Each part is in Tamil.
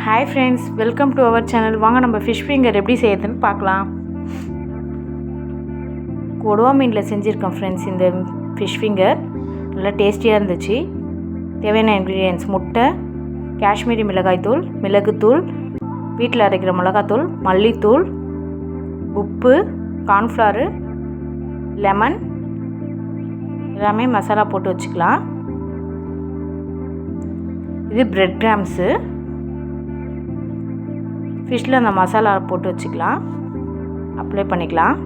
Hi friends, welcome to our channel. வாங்க நம்ம fish finger எப்படி செய்யறதுன்னு பார்க்கலாம். கொடுவா மீன்ல செஞ்சிருக்கேன் friends இந்த fish finger. நல்ல டேஸ்டியா இருந்துச்சு. தேவையான ingredients முட்டை, காஷ்மீரி மிளகாய் தூள், மிளகு தூள், வீட்ல அரைக்கிற மிளகாய் தூள், மல்லி தூள், உப்பு, corn flour, லெமன் எல்லாமே மசாலா போட்டு வச்சுக்கலாம். இது பிரெட் கிராம்ஸ். ஃபிஷ்ல அந்த மசாலா போட்டு வச்சுக்கலாம். அப்ளை பண்ணிக்கலாம்.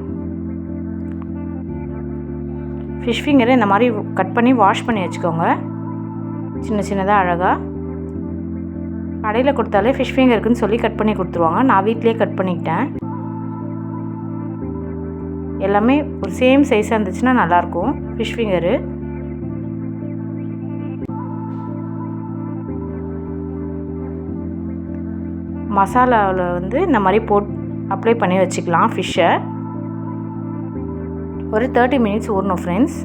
ஃபிஷ் ஃபிங்கரை இந்த மாதிரி கட் பண்ணி வாஷ் பண்ணி வச்சுக்கோங்க. சின்ன சின்னதாக அழகாக கடையில் கொடுத்தாலே ஃபிஷ் ஃபிங்கருக்குன்னு சொல்லி கட் பண்ணி கொடுத்துருவாங்க. நான் வீட்டிலே கட் பண்ணிக்கிட்டேன். எல்லாமே ஒரு சேம் சைஸாக இருந்துச்சுன்னா நல்லாயிருக்கும் ஃபிஷ் ஃபிங்கரு. மசாலாவில் இந்த மாதிரி அப்ளை பண்ணி வச்சுக்கலாம் ஃபிஷ்ஷை. ஒரு 30 மினிட்ஸ் ஊறணும் ஃப்ரெண்ட்ஸ்.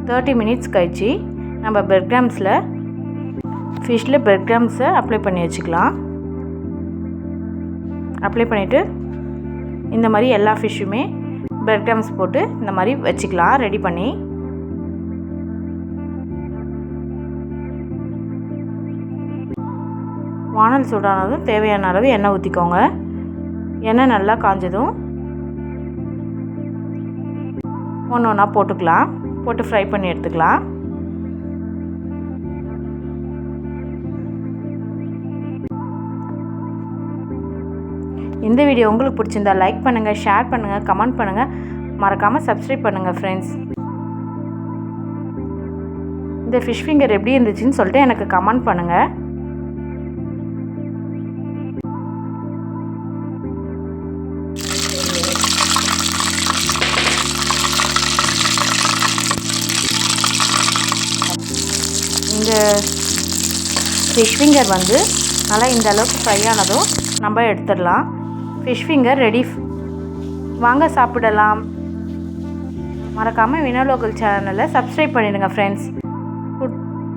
30 மினிட்ஸ் கழிச்சு நம்ம பிரெட் கிராம்ஸில் ஃபிஷ்ஷில் பிரெட் கிராம்ஸை அப்ளை பண்ணி வச்சுக்கலாம். அப்ளை பண்ணிவிட்டு இந்த மாதிரி எல்லா ஃபிஷ்ஷுமே பிரெட் கிராம்ஸ் போட்டு இந்த மாதிரி வச்சுக்கலாம் ரெடி பண்ணி. வானல் சூடானதும் தேவையான அளவு எண்ணெய் ஊற்றிக்கோங்க. எண்ணெய் நல்லா காஞ்சதும் ஒன்று ஒன்றா போட்டுக்கலாம். போட்டு ஃப்ரை பண்ணி எடுத்துக்கலாம். இந்த வீடியோ உங்களுக்கு பிடிச்சிருந்தா லைக் பண்ணுங்கள், ஷேர் பண்ணுங்கள், கமெண்ட் பண்ணுங்கள், மறக்காமல் சப்ஸ்கிரைப் பண்ணுங்கள் ஃப்ரெண்ட்ஸ். இந்த ஃபிஷ் ஃபிங்கர் எப்படி இருந்துச்சுன்னு சொல்லிட்டு எனக்கு கமெண்ட் பண்ணுங்கள். இந்த ஃபிஷ் ஃபிங்கர் நல்லா இந்த அளவுக்கு ஃப்ரை ஆனதும் நம்ம எடுத்துடலாம். Fish finger ready. வாங்க சாப்பிடலாம். மறக்காமல் வினோலோகல் சேனலை சப்ஸ்கிரைப் பண்ணிடுங்க ஃப்ரெண்ட்ஸ்.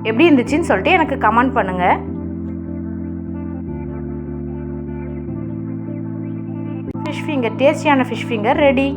எப்படி இருந்துச்சுன்னு சொல்லிட்டு எனக்கு கமெண்ட் பண்ணுங்கள். ஃபிஷ் ஃபிங்கர், டேஸ்டியான ஃபிஷ் ஃபிங்கர் ரெடி.